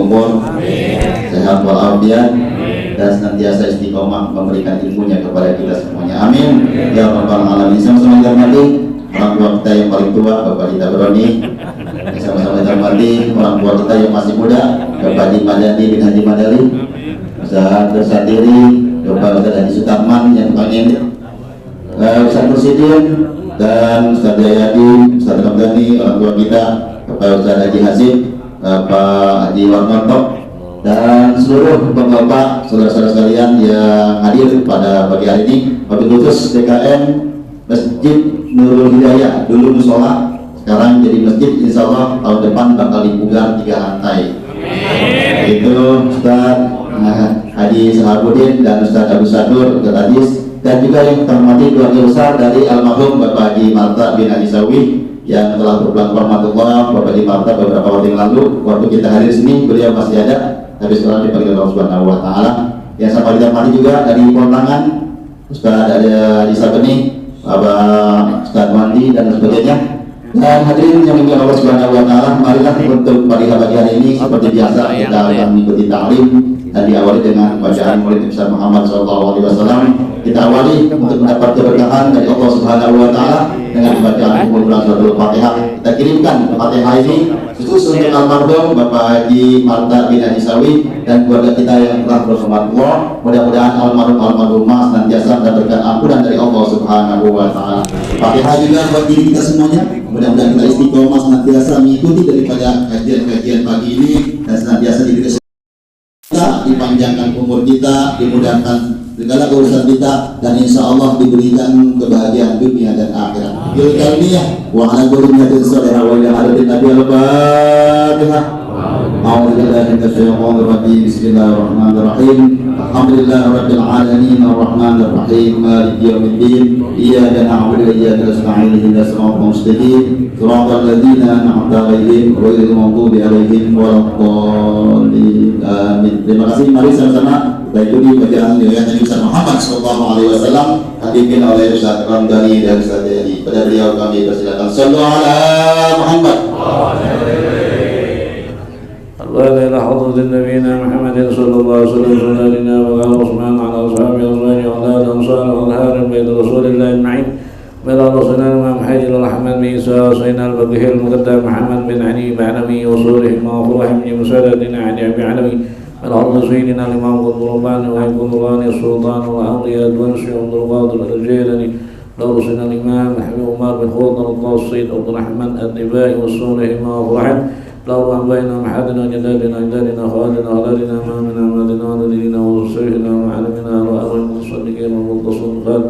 umur, sehat walafiat, dan senantiasa istiqomah memberikan ilmunya kepada kita semuanya. Amin ya rabbal alamin. Sama-sama kita hormati orang tua kita yang paling tua, Bapak Dita Broni. Sama-sama kita hormati orang tua kita yang masih muda, Bapak Haji Madani bin Haji Madali, Ustaz Bersatiri, Bapak Ustaz Haji Sutarman yang pengen, Ustaz Nursidin, dan Ustaz Jayadi, Ustaz Kamdani, orang tua kita, Bapak Ustaz Haji Hasib, Bapak Haji Warnoto, dan seluruh bapak-bapak, saudara-saudara sekalian yang hadir pada pagi hari ini. Wabil khusus DKM Masjid Nurul Hidayah, dulu musola, sekarang jadi masjid. Insya Allah tahun depan bakal dipugar 3 lantai. Itu Ustaz Haji Sahabudin dan Ustaz Abu Sadur Gadis, dan juga yang terhormati keluarga besar dari almarhum Bapak Haji Marta bin Haji Sawi yang telah berpulang ke rahmatullah. Bapak Haji Marta beberapa waktu yang lalu, waktu kita hadir di sini beliau masih ada, tapi setelah dipanggil Allah Subhanahu wa Ta'ala. Yang sama kita hormati juga dari Pontangan, Ustaz ada di Sabeni, Bapak Ustaz Wandi dan sebagainya. Dan hadirin yang dimuliakan Allah Subhanahu wa Ta'ala, marilah untuk pagi hari ini seperti biasa kita akan mengikuti ta'lim dan diawali dengan bacaan Maulid Nabi Muhammad SAW. Kita awali untuk mendapat keberkahan dari Allah Subhanahu wa Ta'ala dengan bacaan Al-Quran Suratul Fatihah. Kita kirimkan Fatihah ini khusus untuk almarhum Bapak Haji Marta bin Haji Sawi dan keluarga kita yang telah berkhidmat. Mudah-mudahan almarhumah senantiasa mendapatkan ampunan dari Allah Subhanahu wa Ta'ala. Fatihah juga buat diri kita semuanya. Mudah-mudahan kita istiqomah senantiasa mengikuti daripada kajian-kajian pagi ini dan senantiasa diberi kita, dipanjangkan umur kita, dimudahkan segala urusan kita, dan insya Allah diberikan kebahagiaan dunia dan akhirat. Bilkalmiyah wa ala kulli niyatin salihah wa ila hadatin Nabi al-Fatihah. A'udzubillahi minasyaitonir rajim. Bismillahirrahmanirrahim. Alhamdulillahirabbil alamin arrahmanir rahim maliki yaumiddin. Iyyaka na'budu wa iyyaka nasta'in ihdinas siratal mustaqim siratal ladzina an'amta 'alaihim ghairil maghdubi 'alaihim waladdallin. Amin. Terima kasih. Mari sama-sama kita ikuti bacaan riwayat Nabi Muhammad SAW dipimpin oleh Ustaz Ramdhani dan Ustaz Jadi. Pada beliau kami persilakan. Sallu ala Muhammad. الله إلى حضرة نبينا محمد صلى الله عليه وسلم سيدنا وعلى عثمان وعلى أصحابه وأزواجه وعلى آله وصحبه وأنهار بيت رسول الله أجمعين. بلغ رسولنا الإمام حاجر الرحمن بن عيسى سيدنا البقيع المقدم محمد بن علي بعلمي وصولهم وأخوهم بمساعدتنا عن أبي علمي. بلغ سيدنا الإمام قطربان ويكون الله السلطان والأولياء الونسي والضربات الجيلاني. بلغ سيدنا الإمام حبيب عمر بن خوضر الطاسين عبد الرحمن النبائي وصولهم وأخوهم. لو أنبينا محدنا جدادنا أجدادنا خالدنا أولادنا أمامنا أولادنا ولدينا وسيدنا وعلمنا وأمر المصدقين والمتصدقات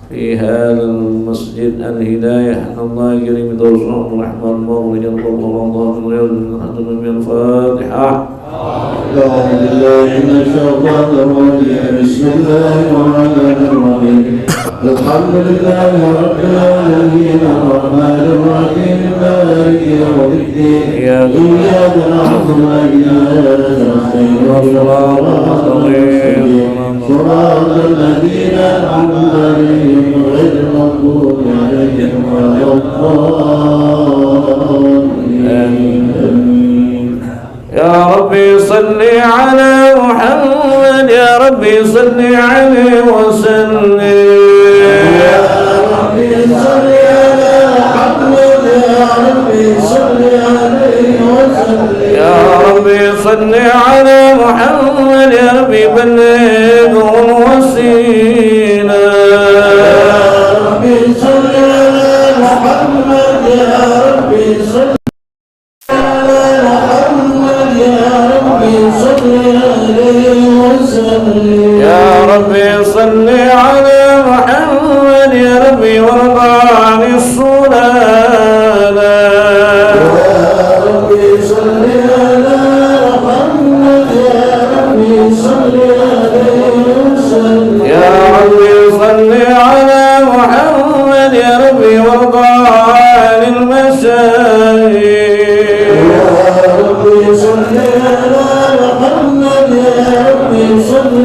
في هذا المسجد الهداية أن الله كريم توسع ورحمة المغفرة الله من رياض من الفاتحة. أعوذ بالله من الشيطان الرجيم. بسم الله الرحمن الرحيم. الحمد لله رب العالمين الرحمن الرحيم مالك يوم الدين إياك نعبد وإياك نستعين صراط الذين أنعمت عليهم غير المغضوب عليهم ولا الضالين. يا ربي صل على محمد يا ربي صل عليه وسلم. يا ربي صل على محمد يا ربي صل عليه وسلم. يا ربي صل على محمد يا ربي بلغه الوسيلة. يا ربي صل على محمد يا ربي صل يا ربي صل على محمد يا ربي وارضى عن الصلاة. يا ربي صل على محمد يا ربي صل عليه وسلم. يا ربي صل على محمد يا ربي وارضى عن المشايخ. يا ربي صل على محمد يا ربي صل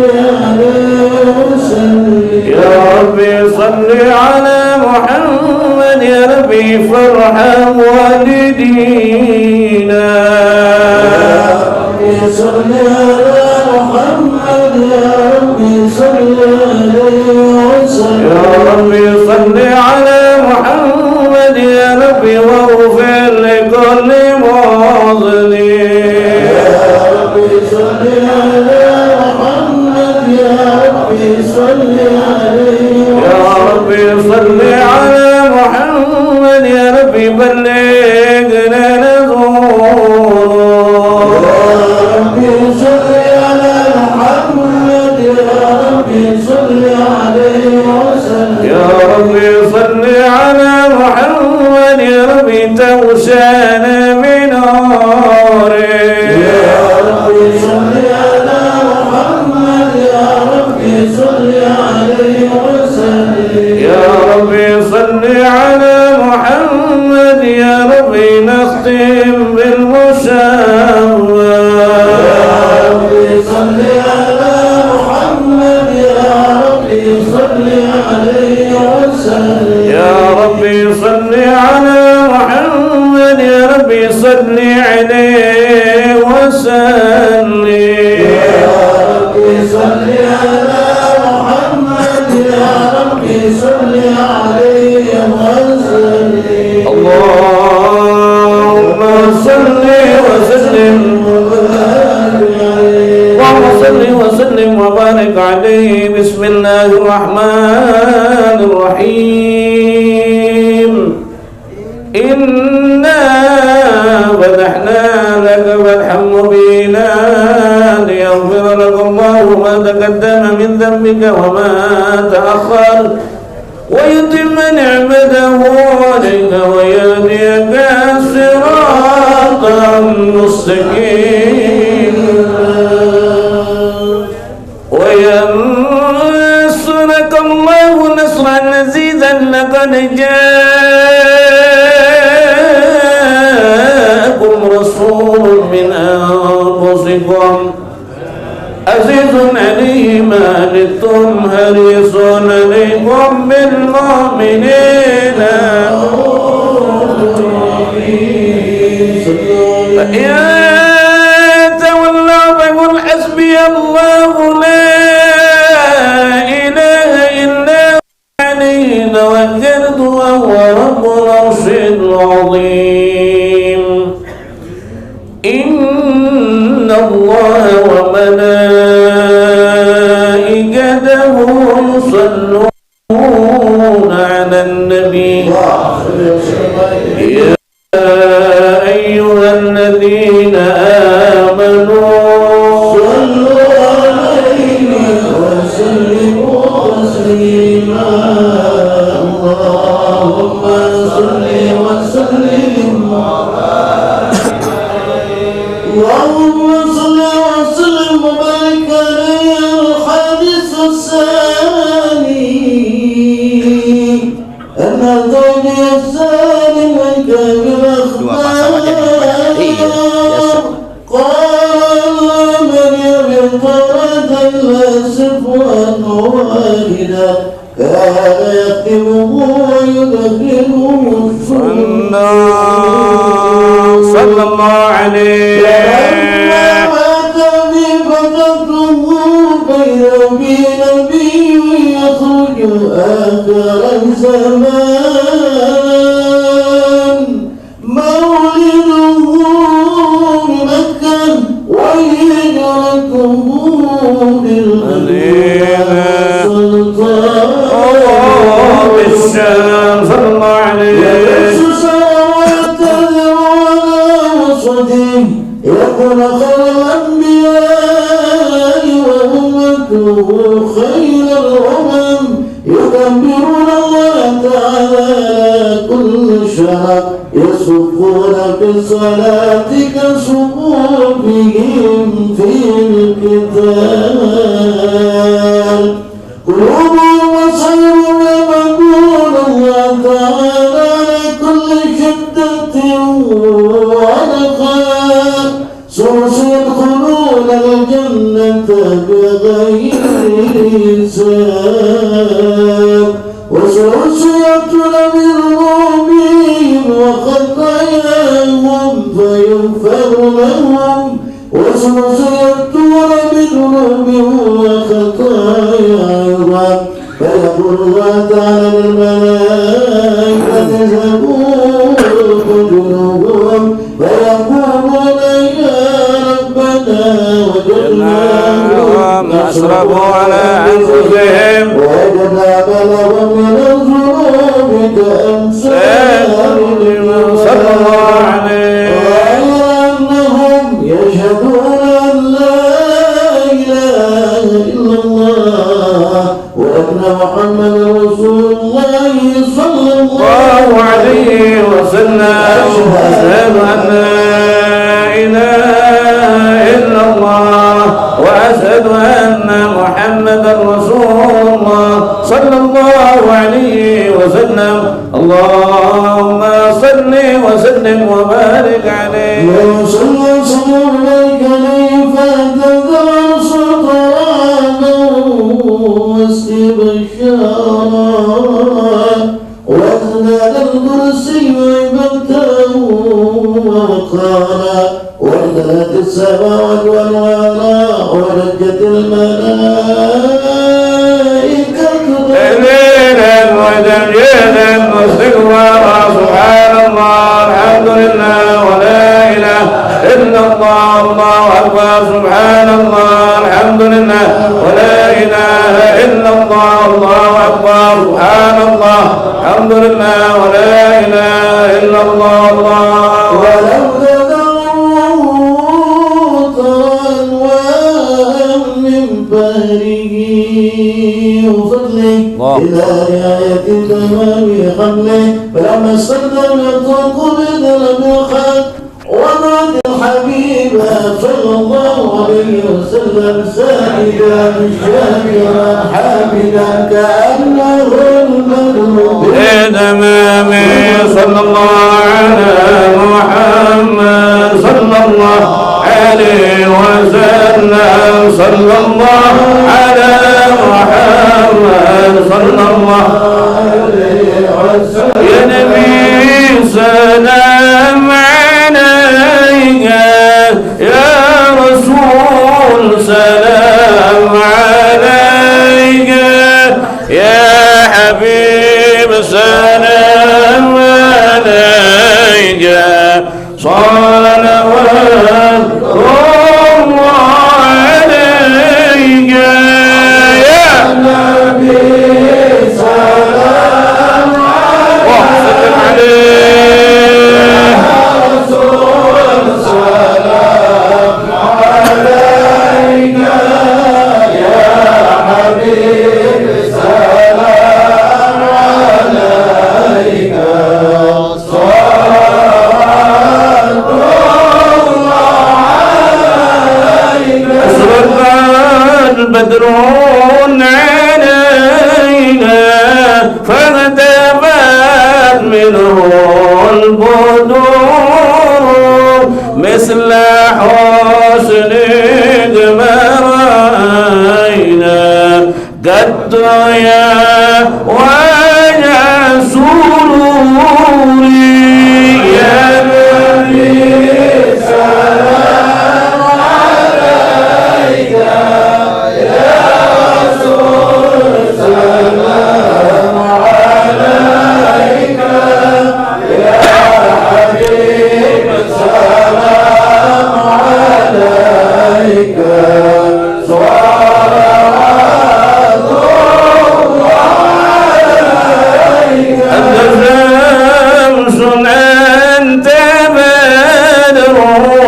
عليه وسلم. يا ربي صل على محمد يا ربي فارحم والدينا. يا ربي صل على محمد يا ربي صل عليه وسلم يا ربي صل على محمد يا ربي واغفر لكل مظلم يا ربي صل على محمد يا ربي صل عليه يا ربي صل على محمد يا ربي بلغنا نزوره يا ربي صل على محمد يا ربي صل عليه وسلم يا ربي صل على محمد يا ربي توسعنا بنوره يا ربي صل على محمد يا ربي صل عليه وسلم يا ربي صل على محمد يا ربي نختم بالمشاور يا ربي صل على محمد يا ربي صل عليه وسلم يا ربي صل على محمد يا ربي صل عليه وسلم يا ربي صل على محمد يا ربي صل عليه وسلم اللهم صل وسلم اللهم صل وسلم وبارك عليه بسم الله الرحمن الرحيم إنا فتحنا لك فتحا مبينا ليغفر لك الله ما تقدم من ذنبك وما تأخر ويتم نعمته عليك ويهديك صراطا مستقيما وينصرك الله نصرا عزيزا لقد جاءكم رسول من أنفسكم عزيز عليه ما عنتم حريص عليكم بالمؤمنين فإن تولوا فقل حسبي الله لا إله إلا هو عليه توكلت وهو رب العرش العظيم إن الله وملائكته يصلون على النبي يا أيها الذين آمنوا صلوا عليه وسلموا تسليما اللهم صل وسلم اللهم صل وسلم وبارك عليه الحديث الثاني أن الزوج السالم والكامل أخبار قال مريم طرد الأسف والوالدة كان يختمه ويدخله صلى الله عليه مات بفتته بين نبي يخرج آخر الزمان مولده بمكة وهجرته بالمدينة سلطان بالشام صلى الله عليه يكون خير الأنبياء وأمته خير الأمم يكبرون الله تعالى كل شهر يصفون بالصلاة كصفوفهم في القتال قلوبهم وصير يعبدون الله تعالى كل شدة ونخاء سوس يدخلون الجنة بغير حساب وسوس يأتون بالمؤمنين وخطاياهم فيغفر لهم وسوس الله تعالى للملائكة تزهق جنوبهم فيقولون يا ربنا وجدناهم أسرفوا على أنفسهم ووجدنا بلغا من الذنوب كأمثال صلى الله عليه غير أنهم يشهدون أن لا إله إلا الله وأن محمدا رسول الله صلى الله عليه وسلم أشهد أن لا إله إلا الله وأشهد أن محمدا رسول الله صلى الله عليه وسلم اللهم صل وسلم وبارك عليه صلى وسلم عليك فانتظر سلطانا واستبشارا واخلال الكرسي وعبدته ووقارا وارتلت السماوات والارض ورجت الملائكه ليلا وتمجيدا واستغفارا سبحان الله الحمد لله ولا إله إلا الله الله أكبر سبحان الله الحمد لله ولا إله إلا الله الله أكبر سبحان الله الحمد لله ولا إله إلا الله الله ولو تدعوت أنواع من بهره وفضله إلى رعاية تمام حمله فلما استخدم يطلق بدل الخلق وضعت الحبيب صلى الله عليه وسلم سائدا شاكرا حامدا كأنه المغلوب تمام صلى الله على محمد صلى الله عليه وسلم صلى الله على محمد صلى الله عليه وسلم يا نبي سلام عليك يا رسول سلام عليك يا حبيب سلام عليك صلوات الله عليك يا نبي سلام عليك بدر علينا فاغتبت منه البدور مثل حسنك ما رأينا قد يا وجه سروري يا نبي سلام عليك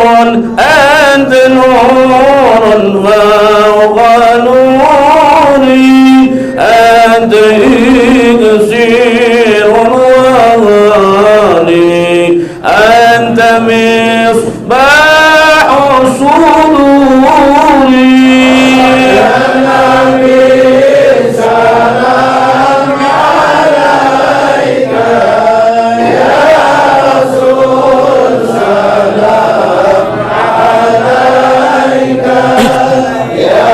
أنت نور فوق نوري أنت إكسير وغالي أنت مصباح صدوري يا نبي سلام عليك يا رسول سلام عليك يا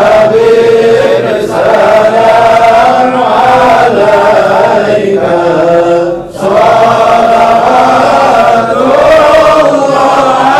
حبيب سلام عليك صلوات الله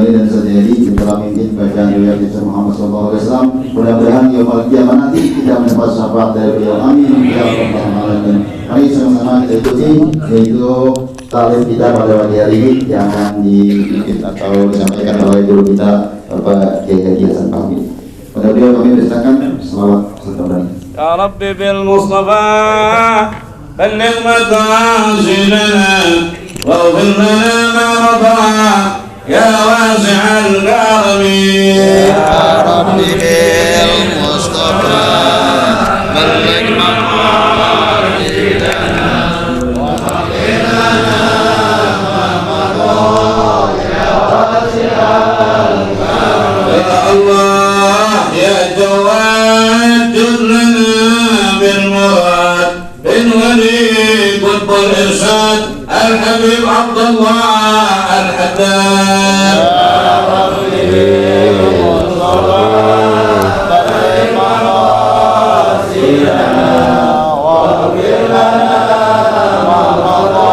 Ghazali dan Sadyadi yang telah memimpin bacaan riwayat Nabi Muhammad SAW. Mudah-mudahan yaumul qiyamah nanti kita mendapat syafaat dari beliau. Amin ya rabbal alamin. Mari sama-sama kita ikuti yaitu taklim kita pada pagi hari ini yang akan dipimpin atau disampaikan oleh guru kita Bapak Kiai Haji Hasan Fahmi. Pada beliau kami persilakan selawat serta berani. Ya Rabbi bil Mustafa balligh maqasidana واغفر لنا ما رفع يا واسع الكرم يا رب بالمصطفى بلغ مقاصدنا واغفر لنا ما مضى يا واسع الكرم يا الله يا جواد جر لنا بالمراد بالولي قطب الارشاد الحبيب عبد الله الحداد يا ربي بلغ مقاصدنا واغفر لنا ما مضى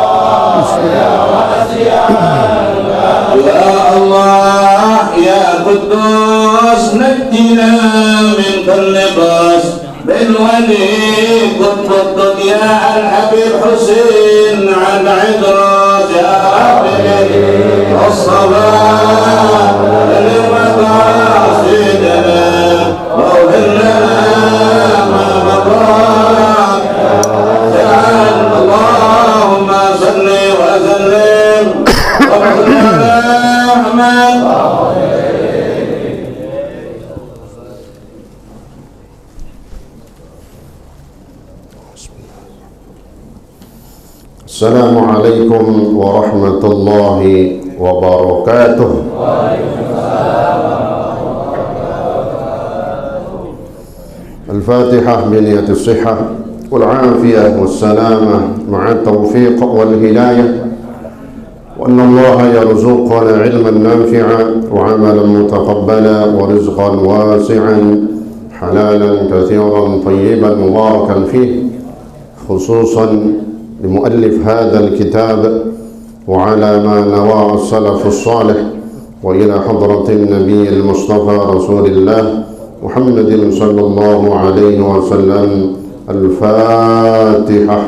يا واسع يا الله يا قدوس نجنا من كل باس بالولي قطب الدنيا الحبيب حسين عن عدرات يا ربي والصلاة لمقاصدنا واغفر لنا ما مضى اللهم صل وسلم وبارك على محمد. السلام عليكم ورحمة الله وبركاته. الفاتحة بنية الصحة والعافية والسلامة مع التوفيق والهداية، وأن الله يرزقنا علما نافعا وعملا متقبلا ورزقا واسعا حلالا كثيرا طيبا مباركا فيه، خصوصا لمؤلف هذا الكتاب وعلى ما نواه السلف الصالح، وإلى حضرة النبي المصطفى رسول الله محمد صلى الله عليه وسلم. الفاتحة.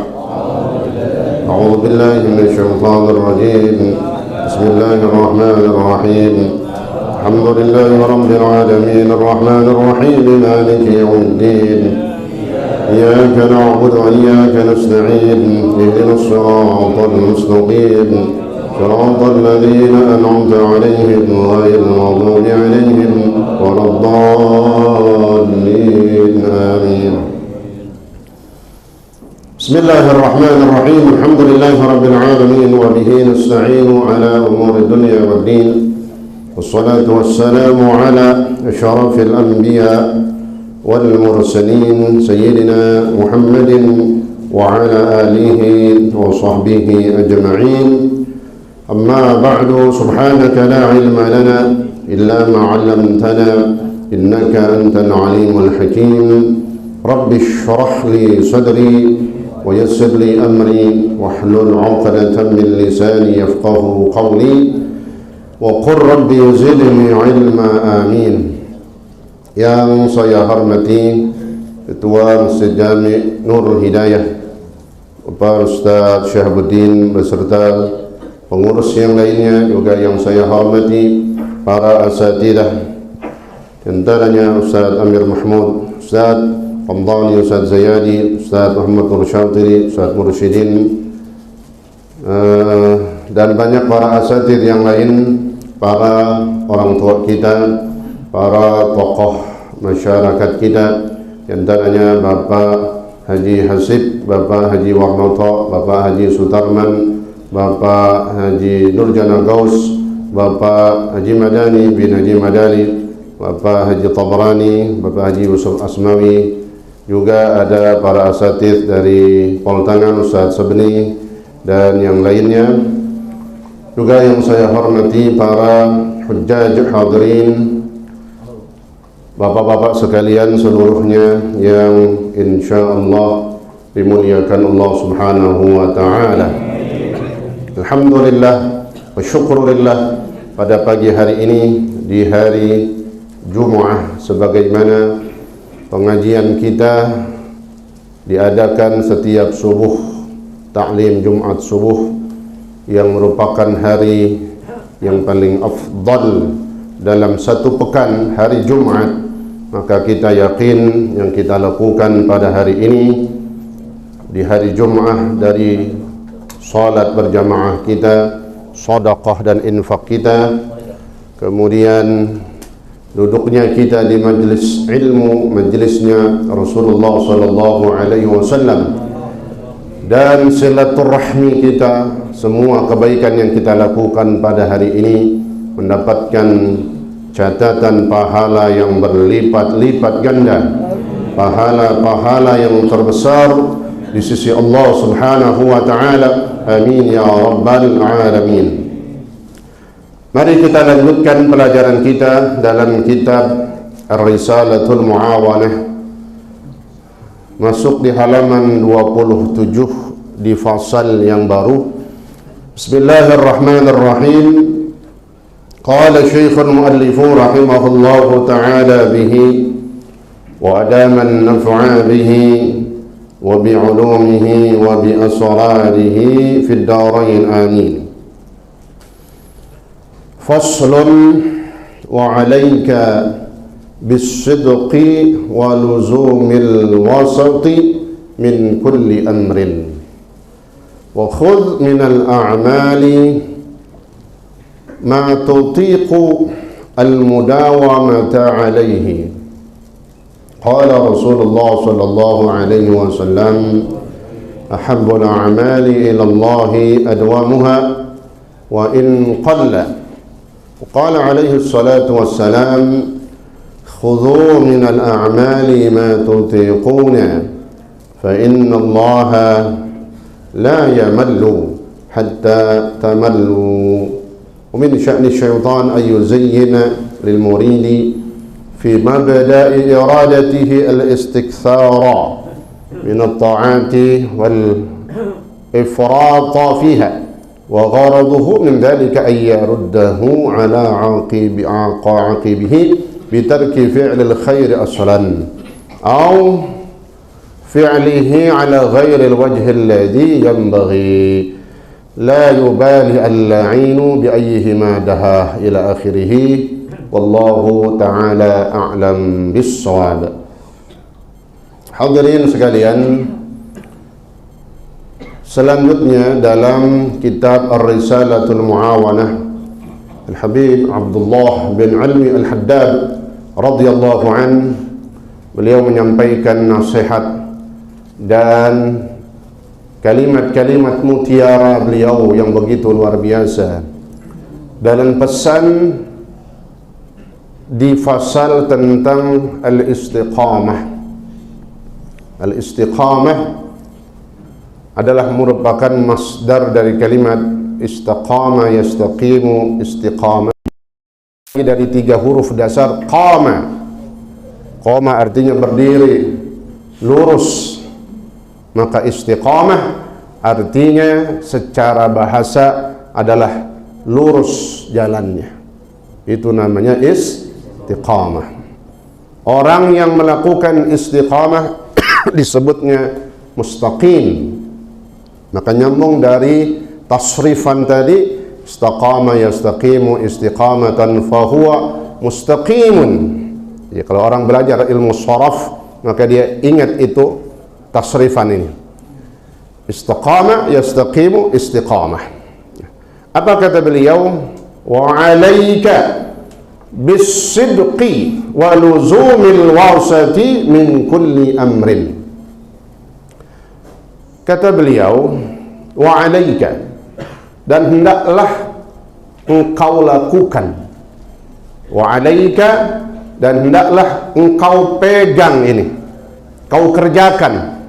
أعوذ بالله من الشيطان الرجيم. بسم الله الرحمن الرحيم. الحمد لله رب العالمين الرحمن الرحيم مالك يوم الدين، إياك نعبد وإياك نستعين، اهدنا الصراط المستقيم، صراط الذين أنعمت عليهم غير المغضوب عليهم ولا الضالين آمين. بسم الله الرحمن الرحيم. الحمد لله رب العالمين وبه نستعين على أمور الدنيا والدين، والصلاة والسلام على أشرف الأنبياء والمرسلين سيدنا محمد وعلى آله وصحبه أجمعين. أما بعد، سبحانك لا علم لنا إلا ما علمتنا إنك أنت العليم الحكيم. رب اشرح لي صدري ويسر لي أمري واحلل عقدة من لساني يفقه قولي وقل رب زدني علما آمين. Yang saya hormati Ketua Masjid Jami Nurul Hidayah Bapak Ustaz Syahabuddin beserta pengurus yang lainnya, juga yang saya hormati para asatidah, antaranya Ustaz Amir Mahmud, Ustaz Ramdhani, Ustaz Zayadi, Ustaz Muhammad Nur Syatiri, Ustaz Mursyidin, dan banyak para asatid yang lain, para orang tua kita, para tokoh masyarakat kita, antaranya Bapak Haji Hasib, Bapak Haji Warnoto, Bapak Haji Sutarman, Bapak Haji Nurjana Gaus, Bapak Haji Madani bin Haji Madani, Bapak Haji Tabrani, Bapak Haji Yusuf Asmawi, juga ada para asatid dari Poltangan, Ustaz Sabni, dan yang lainnya. Juga yang saya hormati para hujjaj hadirin, bapak-bapak sekalian seluruhnya yang insyaallah dimuliakan Allah Subhanahu wa taala. Alhamdulillah wa syukurillah pada pagi hari ini di hari Jum'ah, sebagaimana pengajian kita diadakan setiap subuh, taklim Jumat subuh yang merupakan hari yang paling afdal dalam satu pekan, hari Jumat. Maka kita yakin yang kita lakukan pada hari ini di hari Jum'ah, dari salat berjamaah kita, sedekah dan infak kita, kemudian duduknya kita di majlis ilmu, majlisnya Rasulullah sallallahu alaihi wasallam, dan silaturahmi kita, semua kebaikan yang kita lakukan pada hari ini mendapatkan catatan pahala yang berlipat-lipat ganda, pahala-pahala yang terbesar di sisi Allah Subhanahu wa taala. Amin ya rabbal alamin. Mari kita lanjutkan pelajaran kita dalam kitab Ar-Risalatul Mu'awanah, masuk di halaman 27 di fasal yang baru. Bismillahirrahmanirrahim. Qala Syekhul Mu'allifu rahimahullahu ta'ala bihi wa adaman naf'a bihi wa bi'ulumihi wa bi'asrarihi fid darain amin. فصل وعليك بالصدق ولزوم الوسط من كل أمر وخذ من الأعمال ما تطيق المداومة عليه. قال رسول الله صلى الله عليه وسلم أحب الأعمال إلى الله أدومها وإن قل. وقال عليه الصلاة والسلام خذوا من الأعمال ما تطيقون فإن الله لا يمل حتى تملوا. ومن شأن الشيطان أن يزين للمريد في مبدأ إرادته الاستكثار من الطاعات والإفراط فيها، وغرضه من ذلك أن يرده على عاقبه بترك فعل الخير أصلا أو فعله على غير الوجه الذي ينبغي، لا يبالي اللعين بأيهما دهاه إلى آخره. والله تعالى أعلم بالصواب. Hadirin sekalian, selanjutnya dalam kitab Ar-Risalatul Mu'awanah, Al-Habib Abdullah bin Alwi Al-Haddad radhiyallahu an, beliau menyampaikan nasihat dan kalimat-kalimat mutiara beliau yang begitu luar biasa dalam pesan di fasal tentang al-istiqamah. Al-istiqamah adalah merupakan masdar dari kalimat istaqama, yastaqimu, istiqamah, dari 3 huruf dasar qama. Qama artinya berdiri, lurus. Maka istiqamah artinya secara bahasa adalah lurus jalannya. Itu namanya istiqamah. Orang yang melakukan istiqamah disebutnya mustaqim. Maka nyambung dari tasrifan tadi, istaqama yastaqimu istiqamatan fahuwa mustaqimun. Ya, kalau orang belajar ilmu sharaf maka dia ingat itu tasrifan ini. Istaqama yastaqimu istiqamah. Apa kata beliau? Wa 'alaika bis-sidqi wa luzumil wasati min kulli amrin. Kata beliau, wa 'alaika, dan hendaklah engkau lakukan, wa 'alaika, dan hendaklah engkau pegang ini, kau kerjakan.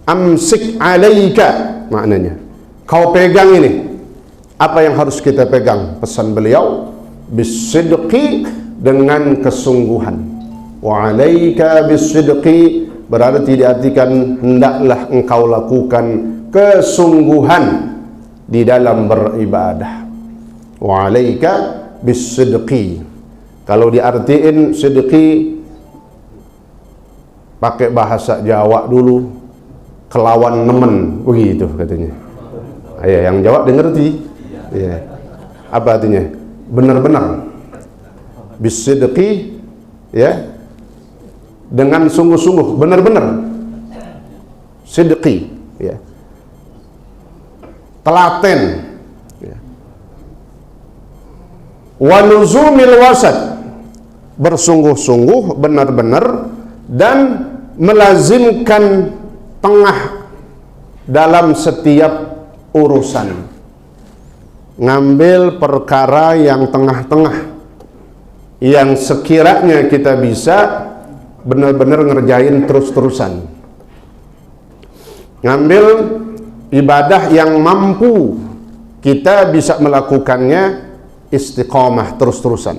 Amsik 'alaika maknanya, kau pegang ini. Apa yang harus kita pegang? Pesan beliau, bisidqi, dengan kesungguhan. Wa 'alaika bisidqi berarti diartikan hendaklah engkau lakukan kesungguhan di dalam beribadah. wa 'alaika bis-sidqi. Kalau diartiin sidqi pakai bahasa Jawa dulu, kelawan nemen, begitu katanya. Ya, yang Jawa dengerti. Ya. Apa artinya? Benar-benar. Bis-sidqi, ya. Dengan sungguh-sungguh, benar-benar. Sidqi, ya. Telaten, ya. Wa luzumil wasat, bersungguh-sungguh, benar-benar, dan melazimkan tengah dalam setiap urusan. Ngambil perkara yang tengah-tengah, yang sekiranya kita bisa benar-benar ngerjain terus-terusan. Ngambil ibadah yang mampu kita bisa melakukannya istiqamah terus-terusan.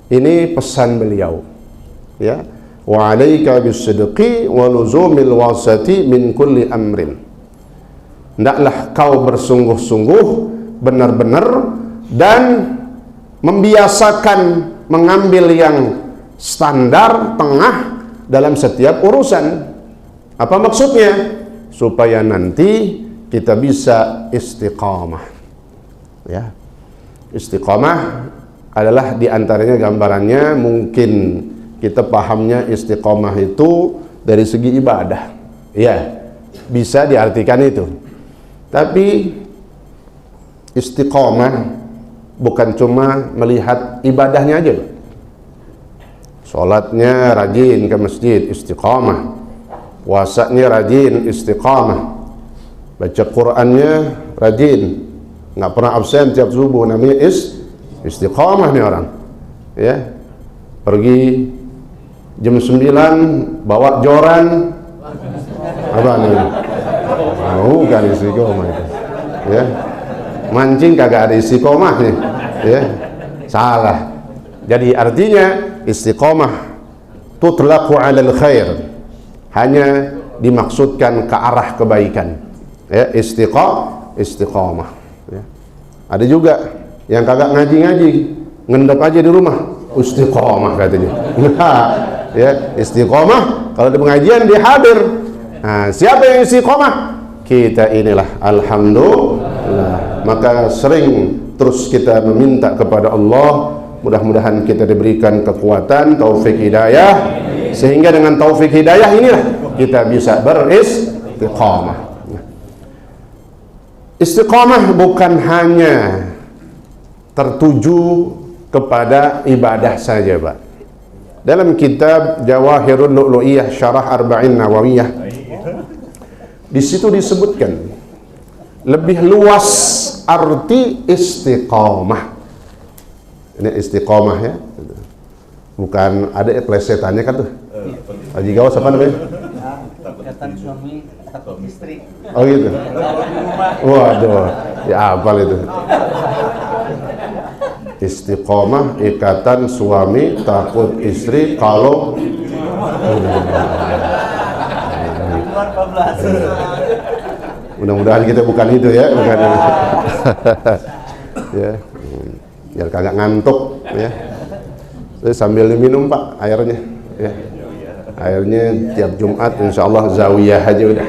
Ini pesan beliau, ya. Wa 'alaika bis-sidqi wa luzumil wasati min kulli amrin. Hendaklah kau bersungguh-sungguh, benar-benar, dan membiasakan mengambil yang standar tengah dalam setiap urusan. Apa maksudnya? Supaya nanti kita bisa istiqamah, ya. Istiqamah adalah diantaranya gambarannya, mungkin kita pahamnya istiqamah itu dari segi ibadah, ya, bisa diartikan itu. Tapi istiqamah bukan cuma melihat ibadahnya aja. Sholatnya rajin ke masjid, istiqamah. Puasanya rajin, istiqamah. Baca Qur'annya rajin, nggak pernah absen tiap subuh, namanya istiqamah nih orang, ya. Pergi jam 9 bawa joran, apa nih? Bukan istiqamah itu, ya. Mancing kagak ada istiqamah nih, ya. Salah. Jadi artinya istiqamah tutlaqu 'alal khair, hanya dimaksudkan ke arah kebaikan, ya. Istiqamah, ya. Ada juga yang kagak ngaji-ngaji, ngendap aja di rumah, istiqamah katanya. Nah, ya, istiqamah kalau di pengajian dia hadir. Nah, siapa yang istiqamah? Kita inilah, alhamdulillah. Maka sering terus kita meminta kepada Allah, mudah-mudahan kita diberikan kekuatan, taufik hidayah, sehingga dengan taufik hidayah inilah kita bisa beristiqamah. Istiqamah bukan hanya tertuju kepada ibadah saja, Pak. Dalam kitab Jawahirul Lu'lu'iyah Syarah Arba'in Nawawiyah, di situ disebutkan lebih luas arti istiqamah. Ini istiqamah, ya. Bukan ada plesetannya kan tuh. Haji Gawas apa namanya? Ikatan suami takut istri. Oh gitu. Waduh, ya hafal itu. Istiqamah, ikatan suami takut istri kalau mudah-mudahan kita bukan itu, ya, bukan itu. Ya, biar kagak ngantuk, ya. Jadi sambil diminum, Pak, airnya, ya. Airnya tiap Jumat insya Allah zawiyah aja udah.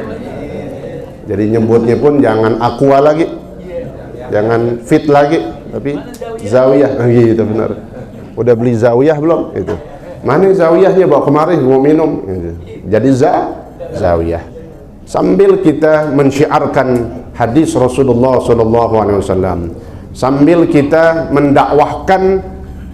Jadi nyebutnya pun jangan aqua lagi, jangan fit lagi, tapi zawiyah. Gitu, benar. Udah beli zawiyah belum? Itu. Mana zawiyahnya? Bawa kemarin mau minum. Gitu. Jadi zawiyah. Sambil kita mensyiarkan hadis Rasulullah SAW, sambil kita mendakwahkan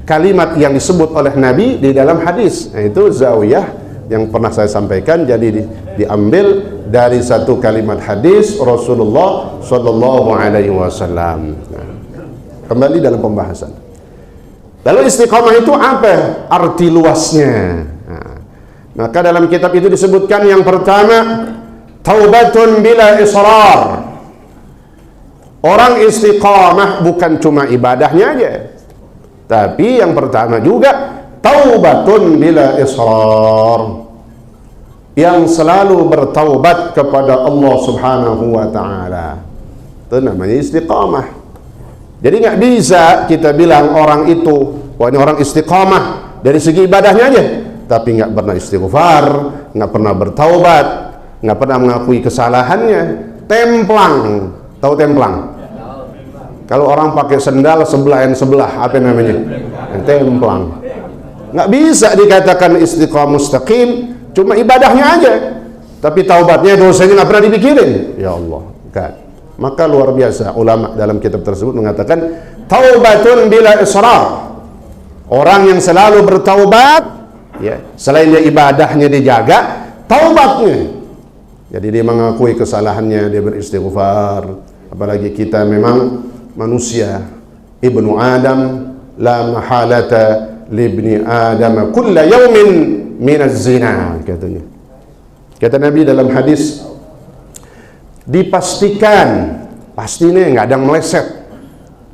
kalimat yang disebut oleh Nabi di dalam hadis, itu zawiyah yang pernah saya sampaikan. Jadi diambil dari satu kalimat hadis Rasulullah SAW. Kembali dalam pembahasan. Lalu istiqamah itu apa arti luasnya? Maka dalam kitab itu disebutkan yang pertama, taubatun bila israr. Orang istiqamah bukan cuma ibadahnya aja, tapi yang pertama juga taubatun bila israr, yang selalu bertaubat kepada Allah Subhanahu wa ta'ala. Itu namanya istiqamah. Jadi nggak bisa kita bilang orang itu, wah ini orang istiqomah dari segi ibadahnya aja, tapi nggak pernah istighfar, nggak pernah bertaubat, nggak pernah mengakui kesalahannya, templang. Tahu templang? Kalau orang pakai sendal sebelah apa namanya? Templang. Nggak bisa dikatakan istiqomah mustaqim, cuma ibadahnya aja, tapi taubatnya, dosanya nggak pernah dipikirin. Ya Allah, kan? Maka luar biasa ulama dalam kitab tersebut mengatakan taubatun bila israr. Orang yang selalu bertaubat, ya, selain dia ibadahnya dijaga, taubatnya. Jadi dia mengakui kesalahannya, dia beristighfar. Apalagi kita memang manusia, ibnu Adam, la mahalata libni Adam kulla yaumin minaz zina, katanya. Kata Nabi dalam hadis, dipastikan, pasti nih nggak ada yang meleset,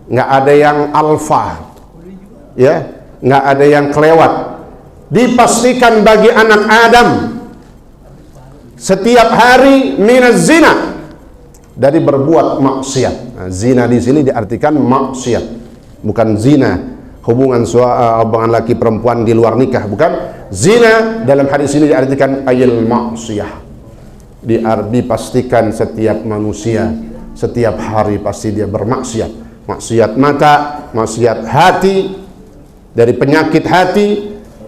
nggak ada yang alfa, ya, nggak ada yang kelewat. Dipastikan bagi anak Adam setiap hari minaz zina, dari berbuat maksiat. Nah, zina di sini diartikan maksiat, bukan zina hubungan hubungan laki perempuan di luar nikah, bukan. Zina dalam hadis ini diartikan ayil maksiyah. Dipastikan setiap manusia setiap hari pasti dia bermaksiat. Maksiat mata, maksiat hati, dari penyakit hati,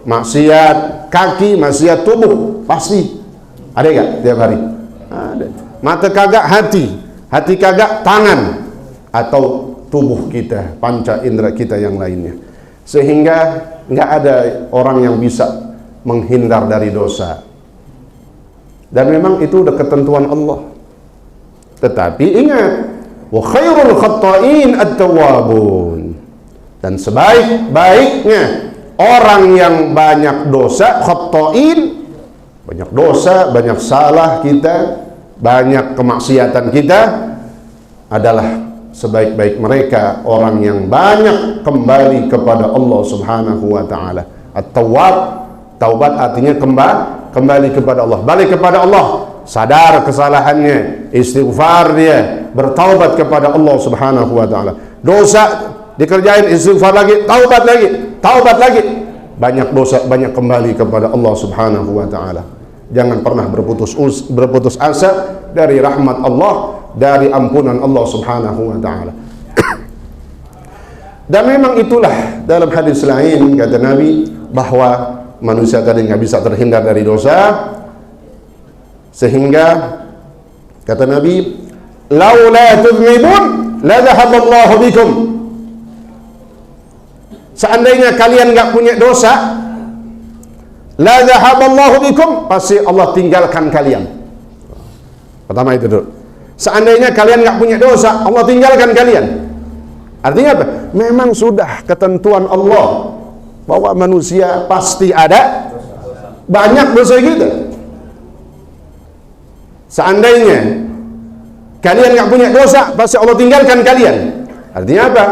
maksiat kaki, maksiat tubuh, pasti ada nggak tiap hari? Ada. Mata kagak hati, hati kagak tangan, atau tubuh kita, panca indera kita yang lainnya. Sehingga nggak ada orang yang bisa menghindar dari dosa. Dan memang itu udah ketentuan Allah. Tetapi ingat, wa khairul khatta'in at-tawwabun. Dan sebaik-baiknya orang yang banyak dosa, khatta'in, banyak dosa, banyak salah kita, banyak kemaksiatan kita, adalah sebaik-baik mereka orang yang banyak kembali kepada Allah Subhanahu wa taala. At-tawwab, taubat artinya kembali kepada Allah, balik kepada Allah, sadar kesalahannya, istighfar dia, bertaubat kepada Allah Subhanahu wa taala. Dosa dikerjain, istighfar lagi, taubat lagi. Banyak dosa, banyak kembali kepada Allah Subhanahu wa taala. Jangan pernah berputus asa dari rahmat Allah, dari ampunan Allah Subhanahu wa taala. Dan memang itulah dalam hadis lain kata Nabi bahwa manusia tadi nggak bisa terhindar dari dosa, sehingga kata Nabi, laula tudhnibun la dhahaballahu bikum. Seandainya kalian nggak punya dosa, la dhahaballahu bikum, pasti Allah tinggalkan kalian. Pertama itu dulu. Seandainya kalian nggak punya dosa, Allah tinggalkan kalian. Artinya apa? Memang sudah ketentuan Allah bahwa manusia pasti ada banyak dosa kita. Seandainya kalian nggak punya dosa, pasti Allah tinggalkan kalian. Artinya apa?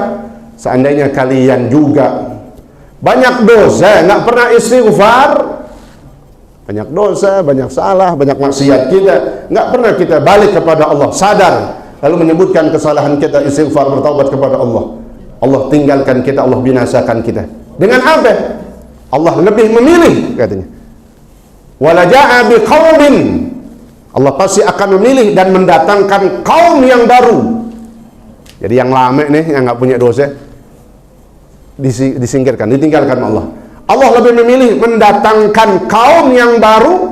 Seandainya kalian juga banyak dosa, nggak pernah istighfar, banyak dosa, banyak salah, banyak maksiat kita, nggak pernah kita balik kepada Allah, sadar, lalu menyebutkan kesalahan kita, istighfar, bertaubat kepada Allah, Allah tinggalkan kita, Allah binasakan kita. Dengan apa? Allah lebih memilih, katanya. Wala ja'a biqaumin, Allah pasti akan memilih dan mendatangkan kaum yang baru. Jadi yang lama nih, yang nggak punya dosa, disingkirkan, ditinggalkan Allah. Allah lebih memilih mendatangkan kaum yang baru,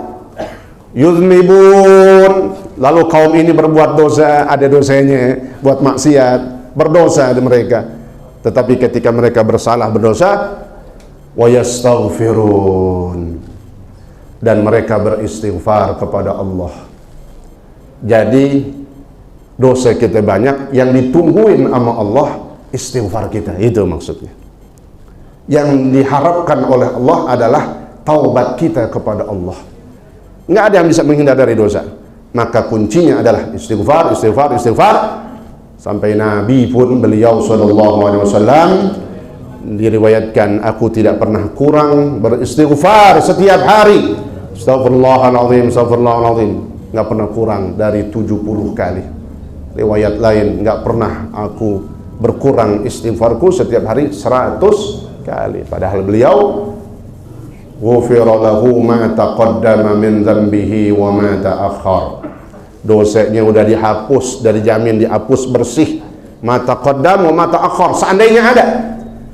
yuznibun, lalu kaum ini berbuat dosa, ada dosanya, buat maksiat, berdosa di mereka. Tetapi ketika mereka bersalah, berdosa, wa yastaghfirun, dan mereka beristighfar kepada Allah. Jadi dosa kita banyak, yang ditungguin sama Allah istighfar kita, itu maksudnya. Yang diharapkan oleh Allah adalah taubat kita kepada Allah. Nggak ada yang bisa menghindar dari dosa. Maka kuncinya adalah istighfar, istighfar, istighfar. Sampai Nabi pun, beliau SAW, diriwayatkan, aku tidak pernah kurang beristighfar setiap hari. Astagfirullahaladzim, astagfirullahaladzim. Nggak pernah kurang dari 70 kali. Riwayat lain, nggak pernah aku berkurang istighfarku setiap hari 100 kali. Padahal beliau ghufira lahu ma taqaddama min dhanbihi wa ma ta'akhkhar. Dosanya udah dihapus, dari jamin dihapus bersih. Ma taqaddam wa ma ta'akhkhar.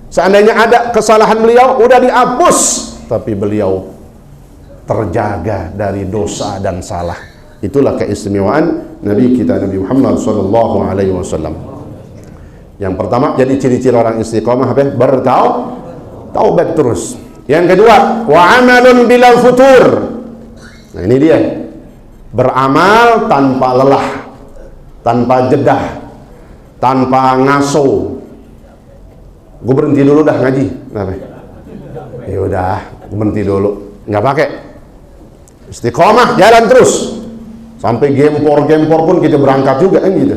Seandainya ada kesalahan beliau udah dihapus, tapi beliau terjaga dari dosa dan salah. Itulah keistimewaan Nabi kita Nabi Muhammad sallallahu alaihi wasallam. Yang pertama, jadi ciri-ciri orang istiqomah apa? Bertaubat terus. Yang kedua, wa amalun bila futur. Nah, ini dia. Beramal tanpa lelah, tanpa jedah, tanpa ngaso. Gue berhenti dulu dah ngaji. Kenapa? Ya udah, gue berhenti dulu. Nggak pakai. Istiqomah, jalan terus. Sampai gempor-gempor pun kita berangkat juga kan gitu.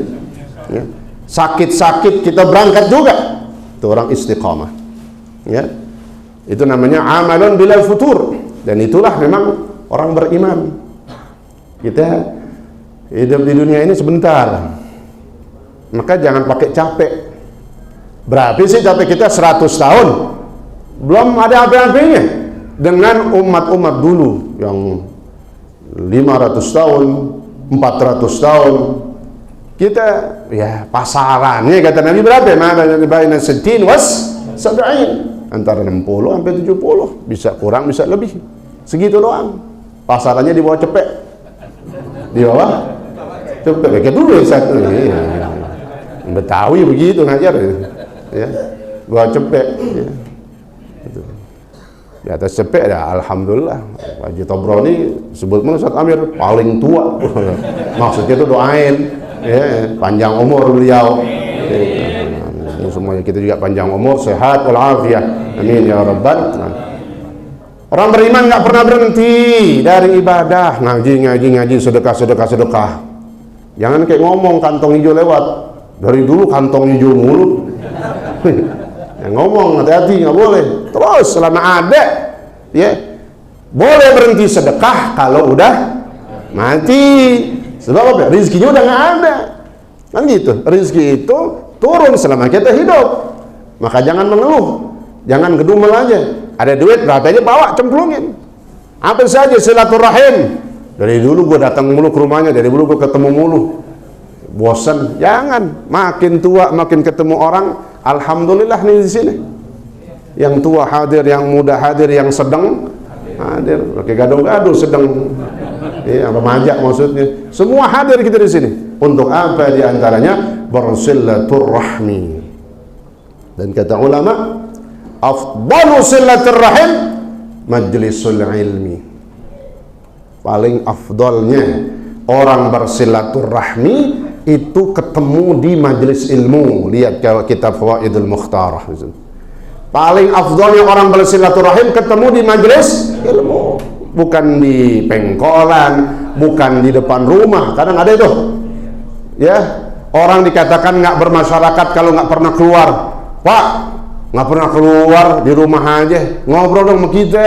Ya. Sakit-sakit kita berangkat juga. Itu orang istiqamah. Ya. Itu namanya amalun bilal futur. Dan itulah memang orang beriman. Kita hidup di dunia ini sebentar. Maka jangan pakai capek. Berapa sih capek kita? 100 tahun. Belum ada apa-apanya dengan umat-umat dulu yang 500 tahun, 400 tahun. Kita ya pasarannya kata Nabi berapa? Baina 60 was 70, antara 60 sampai 70, bisa kurang bisa lebih, segitu doang. Pasarannya di bawah cepek, di bawah cepek kayak dulu ya satu Betawi begitu ngajar ya, bawah cepek ya. Di atas cepek ya alhamdulillah. Haji Tobroni sebut Ustaz Amir paling tua. Maksudnya itu doain ya, panjang umur beliau. Semuanya kita juga panjang umur, sehat walafiat. Amin ya rabbal. Orang beriman nggak pernah berhenti dari ibadah, ngaji, sedekah. Jangan kayak ngomong kantong hijau lewat. Dari dulu kantong hijau mulu. Yang ngomong hati-hati, nggak boleh. Terus selama ada ya boleh berhenti sedekah kalau udah mati. Sebab apa? Rizkinya udah nggak ada kan gitu. Rizki itu turun selama kita hidup. Maka jangan mengeluh, jangan gedumel aja. Ada duit berapa aja bawa, cemplungin. Apa saja silaturahim. Dari dulu gue datang mulu ke rumahnya, dari dulu gue ketemu mulu. Bosan, jangan. Makin tua makin ketemu orang. Alhamdulillah nih di sini. Yang tua hadir, yang muda hadir, yang sedang hadir. Pakai gaduh-gaduh sedang. Apa majak maksudnya. Semua hadir kita di sini. Untuk apa? Di antaranya bersilaturahmi. Dan kata ulama, afdalu silaturahim majlisul ilmi. Paling afdalnya orang bersilaturahmi itu ketemu di majelis ilmu. Lihat kalau kitab Fawaidul Mukhtarah. Paling afdalnya orang bersilaturahim ketemu di majelis ilmu, bukan di pengkolan, bukan di depan rumah. Kadang ada itu ya, orang dikatakan nggak bermasyarakat kalau nggak pernah keluar. Pak, nggak pernah keluar, di rumah aja ngobrol dong sama kita.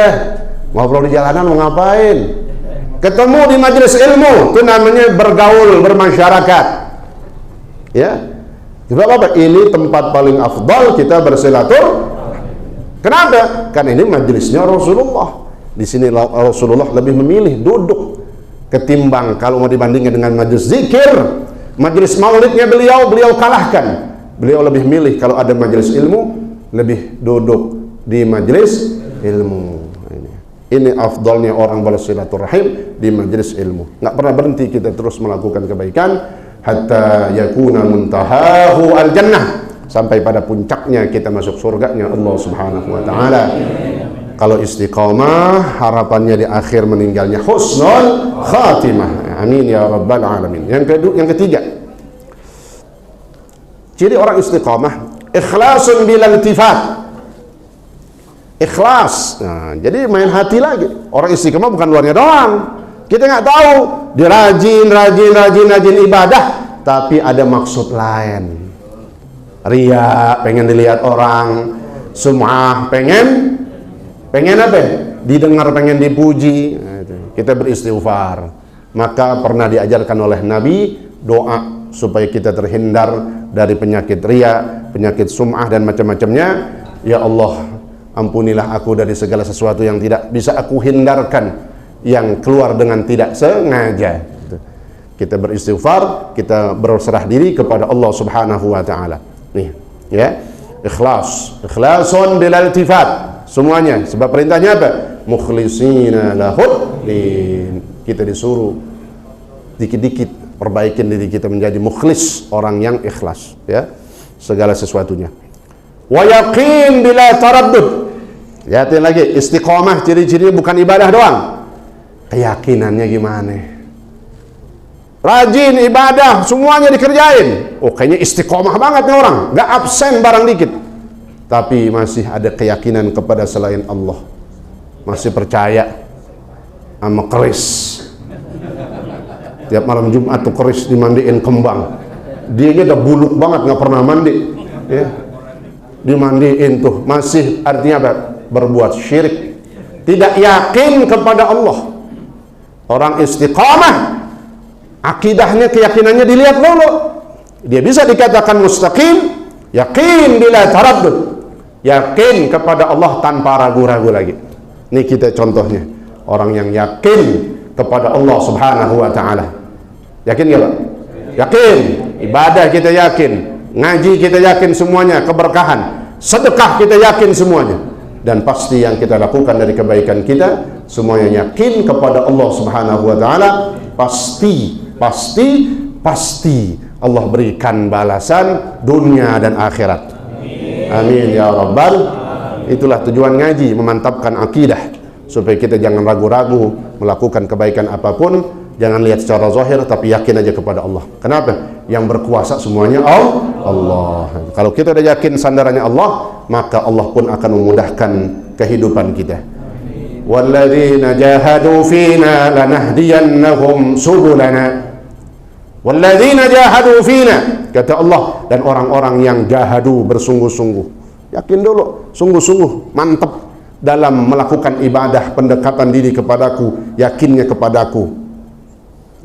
Ngobrol di jalanan mau ngapain? Ketemu di majelis ilmu, itu namanya bergaul, bermasyarakat. Ya, sebab apa? Ini tempat paling afdal kita bersilatur. Kenapa? Karena ini majelisnya Rasulullah. Di sini Rasulullah lebih memilih duduk ketimbang kalau mau dibandingkan dengan majelis zikir, majelis maulidnya beliau kalahkan. Beliau lebih milih kalau ada majelis ilmu, lebih duduk di majelis ilmu. Ini afdalnya orang bersilaturahim di majelis ilmu. Nggak pernah berhenti kita terus melakukan kebaikan hatta yakuna muntahahu al-jannah, sampai pada puncaknya kita masuk surganya Allah Subhanahu wa taala. Kalau istiqamah, harapannya di akhir meninggalnya husnul khatimah. Amin ya rabbal alamin. Yang ketiga, ciri orang istiqamah, ikhlasun bil iltifat. Ikhlas. Nah, jadi main hati lagi. Orang istiqamah bukan luarnya doang. Kita nggak tahu dia rajin ibadah, tapi ada maksud lain. Ria, pengen dilihat orang. Sum'ah, pengen apa? Didengar, pengen dipuji. Nah, kita beristighfar. Maka pernah diajarkan oleh Nabi doa supaya kita terhindar dari penyakit riya, penyakit sum'ah dan macam-macamnya. Ya Allah, ampunilah aku dari segala sesuatu yang tidak bisa aku hindarkan, yang keluar dengan tidak sengaja. Kita beristighfar, kita berserah diri kepada Allah Subhanahu wa taala. Nih, ya. Ikhlas, ikhlasun bil iltifat. Semuanya sebab perintahnya apa? Mukhlishina lahuddin. Kita disuruh dikit-dikit perbaikin diri kita menjadi mukhlis, orang yang ikhlas, ya, segala sesuatunya. Wa yaqin bila taraddud. Lihat lagi, istiqomah ciri-cirinya bukan ibadah doang. Keyakinannya gimana? Rajin ibadah, semuanya dikerjain. Oh, kayaknya istiqomah banget nih orang, nggak absen barang dikit. Tapi masih ada keyakinan kepada selain Allah, masih percaya sama keris. Tiap malam Jumat tuh keris dimandiin kembang, dianya udah buluk banget, nggak pernah mandi, ya. Dimandiin tuh, masih artinya apa? Berbuat syirik, tidak yakin kepada Allah. Orang istiqamah, akidahnya, keyakinannya dilihat dulu. Dia bisa dikatakan mustaqim, yakin bila taraddud, yakin kepada Allah tanpa ragu-ragu lagi. Ini kita contohnya, orang yang yakin kepada Allah Subhanahu wa taala. Yakin gak Pak? Yakin. Ibadah kita yakin, ngaji kita yakin semuanya keberkahan, sedekah kita yakin semuanya, dan pasti yang kita lakukan dari kebaikan kita semuanya yakin kepada Allah Subhanahu wa taala. Pasti Allah berikan balasan dunia dan akhirat. Amin ya rabbal. Itulah tujuan ngaji, memantapkan akidah supaya kita jangan ragu-ragu melakukan kebaikan apapun. Jangan lihat secara zahir, tapi yakin aja kepada Allah. Kenapa? Yang berkuasa semuanya Allah. Kalau kita udah yakin sandarannya Allah, maka Allah pun akan memudahkan kehidupan kita. Walladzina jahadu fina lanahdiyannahum subulana. Walladzina jahadu fina, kata Allah, dan orang-orang yang jahadu, bersungguh-sungguh. Yakin dulu, sungguh-sungguh, mantap dalam melakukan ibadah, pendekatan diri kepadaku, yakinnya kepadaku.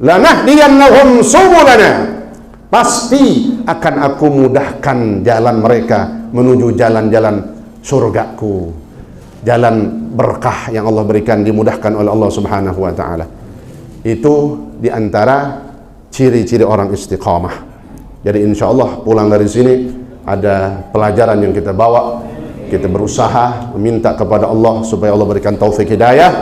Lanahdiyannahum subulana, pasti akan aku mudahkan jalan mereka menuju jalan-jalan surgaku, jalan berkah yang Allah berikan, dimudahkan oleh Allah Subhanahu wa taala. Itu diantara ciri-ciri orang istiqamah. Jadi insya Allah pulang dari sini ada pelajaran yang kita bawa. Kita berusaha meminta kepada Allah supaya Allah berikan taufik hidayah,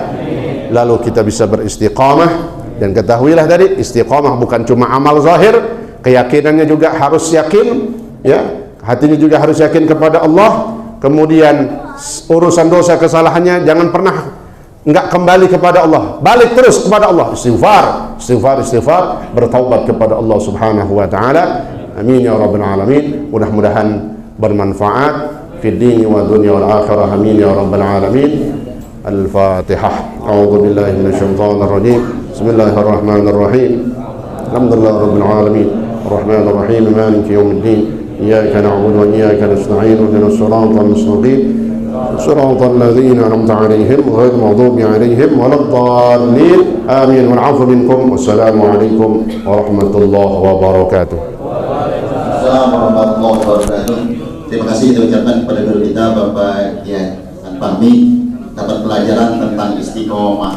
lalu kita bisa beristiqamah. Dan ketahuilah dari istiqamah bukan cuma amal zahir, keyakinannya juga harus yakin, ya, hatinya juga harus yakin kepada Allah. Kemudian urusan dosa kesalahannya jangan pernah nggak kembali kepada Allah, balik terus kepada Allah, istighfar, bertaubat kepada Allah Subhanahu wa taala. Amin ya rabbal alamin. Mudah-mudahan bermanfaat fid dini wa dunya wal akhirah. Amin ya rabbal alamin. Al-Fatihah. A'udzu billahi minasyaitonir rajim. Bismillahirrahmanirrahim. Alhamdulillah rabbil alamin. Arrahmanir rahim. Maliki yaumiddin. Iyyaka na'budu wa iyyaka nasta'in. Ihdinas siratal mustaqim. Siratal ladzina an'amta 'alaihim ghairil maghdubi 'alaihim waladdallin. Amin. Wal 'afwu minkum. Wassalamu alaikum warahmatullahi wabarakatuh. Assalamualaikum warahmatullahi wabarakatuh. Terima kasih diucapkan kepada guru kita Bapak Kiai Fahmi, dapat pelajaran tentang istiqomah.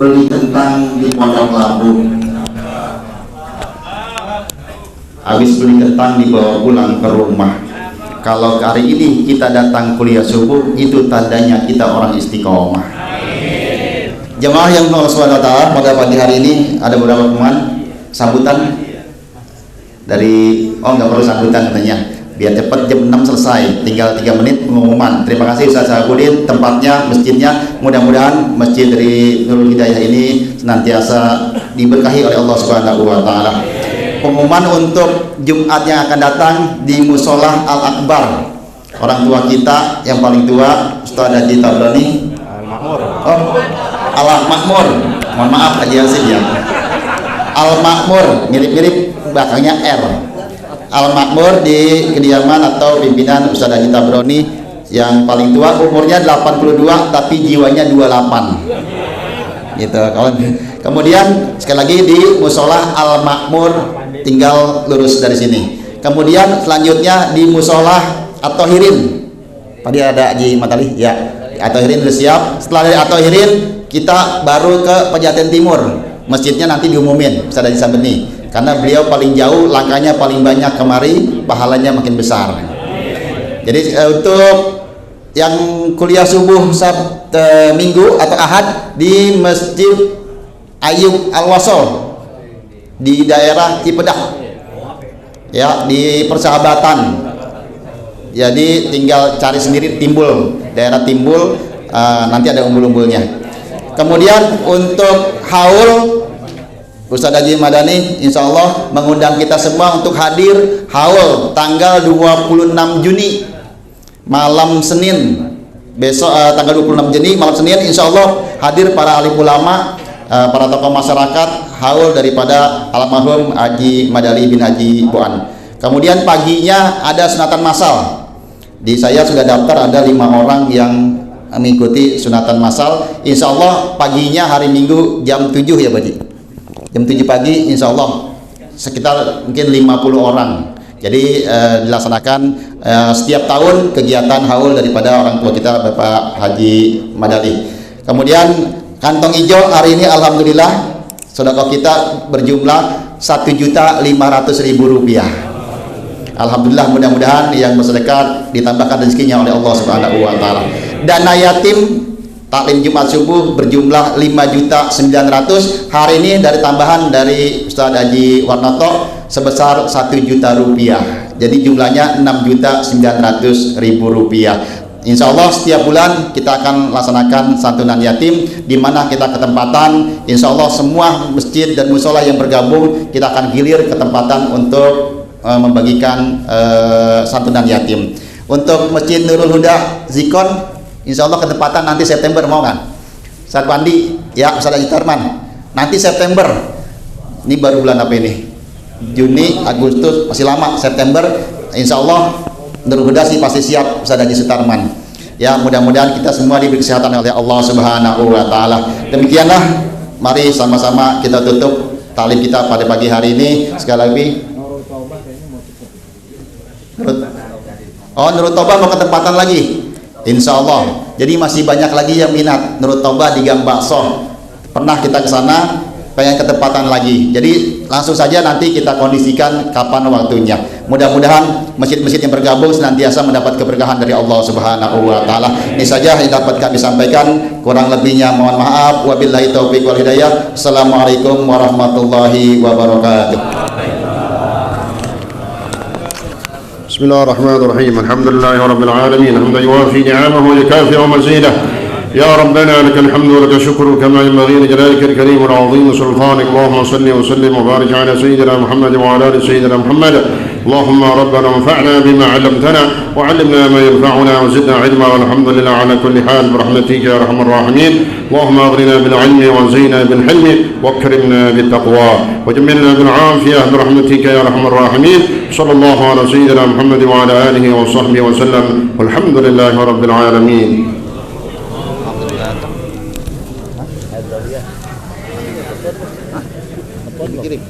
Beli kentang di Pondok Labu, habis beli kentang dibawa pulang ke rumah. Kalau hari ini kita datang kuliah subuh, itu tandanya kita orang istiqomah. Jemaah yang Allah SWT, pada pagi hari ini ada beberapa pengumuman sambutan dari, nggak perlu sambutan katanya, biar cepat jam 6 selesai, tinggal 3 menit pengumuman. Terima kasih Ustaz Syahbudin, tempatnya, masjidnya, mudah-mudahan masjid dari Nurul Hidayah ini senantiasa diberkahi oleh Allah Subhanahu wa taala. Pengumuman untuk Jumat yang akan datang di Musola Al-Akbar. Orang tua kita yang paling tua, Ustaz Haji Tabrani Al-Makmur. Mohon maaf Haji Hasim ya. Al-Makmur, mirip-mirip belakangnya R. Al-Makmur di kediaman atau pimpinan Ustaz Haji Tabrani yang paling tua, umurnya 82 tapi jiwanya 28 gitu kawan. Kemudian sekali lagi di Musola Al-Makmur tinggal lurus dari sini. Kemudian selanjutnya di musola At-Tahirin. Tadi ada Haji Matali, ya. At-Tahirin sudah siap. Setelah dari At-Tahirin kita baru ke Pejaten Timur. Masjidnya nanti diumumin, Ustaz Haji Sabeni. Karena beliau paling jauh, langkahnya paling banyak kemari, pahalanya makin besar. Jadi untuk yang kuliah subuh Minggu atau Ahad di Masjid Ayub Al-Wasol di daerah Cipedah, ya, di Persahabatan. Jadi tinggal cari sendiri Timbul, daerah Timbul, nanti ada umbul-umbulnya. Kemudian untuk haul, Ustaz Haji Madani insya Allah mengundang kita semua untuk hadir haul tanggal 26 Juni malam Senin besok, tanggal 26 Juni malam Senin insya Allah hadir para alim ulama, para tokoh masyarakat, haul daripada almarhum Haji Madali bin Haji Boan. Kemudian paginya ada sunatan massal. Di saya sudah daftar ada 5 orang yang mengikuti sunatan massal. Insya Allah paginya hari Minggu jam 7 ya Pak Haji. Jam 7 pagi insya Allah sekitar mungkin 50 orang. Jadi dilaksanakan setiap tahun kegiatan haul daripada orang tua kita Bapak Haji Madali. Kemudian kantong hijau hari ini alhamdulillah sedekah kita berjumlah 1.500.000 rupiah. Alhamdulillah, mudah-mudahan yang bersedekah ditambahkan rezekinya oleh Allah Subhanahu wa taala. Dana yatim taklim Jumat subuh berjumlah 5.900.000. Hari ini dari tambahan dari Ustaz Haji Warnoto sebesar 1 juta rupiah. Jadi jumlahnya 6.900.000 rupiah. Insya Allah setiap bulan kita akan laksanakan santunan yatim, di mana kita ketempatan. Insya Allah semua masjid dan musola yang bergabung kita akan gilir ketempatan untuk membagikan santunan yatim. Untuk Masjid Nurul Huda Zikon, insya Allah ketempatan nanti September, mau kan? Ustaz Pandi, ya Ustaz Haji Tarman. Nanti September, ini baru bulan apa ini? Juni, Agustus, masih lama. September, insya Allah Nurul Huda sih pasti siap Ustaz Haji Sutarman. Ya, mudah-mudahan kita semua diberi kesehatan oleh Allah Subhanahu wa taala. Demikianlah, mari sama-sama kita tutup taklim kita pada pagi hari ini. Sekali lagi Nurut Toba mau ketempatan lagi, insya Allah. Jadi masih banyak lagi yang minat Nurut Toba di Gang Bakso. Pernah kita ke sana, pengen ketempatan lagi. Jadi langsung saja nanti kita kondisikan kapan waktunya. Mudah-mudahan masjid-masjid yang bergabung senantiasa mendapat keberkahan dari Allah Subhanahu wa taala. Ini saja yang dapat kami sampaikan. Kurang lebihnya mohon maaf. Wabillahi taufiq wal hidayah. Assalamualaikum warahmatullahi wabarakatuh. بسم الله الرحمن الرحيم الحمد لله رب العالمين حمدا يوافي نعمه ويكافئ مزيده يا ربنا لك الحمد ولك الشكر كما ينبغي لجلالك الكريم والعظيم سلطانك اللهم صل وسلم وبارك على سيدنا محمد وعلى ال سيدنا محمد اللهم ربنا انفعنا بما علمتنا وعلمنا ما ينفعنا وزدنا علما والحمد لله على كل حال برحمتك يا ارحم الراحمين اللهم اغننا بالعلم وزينا بالحلم واكرمنا بالتقوى وجملنا بالعافيه برحمتك يا ارحم الراحمين صلى الله على سيدنا محمد وعلى اله وصحبه وسلم والحمد لله رب العالمين. Kirim.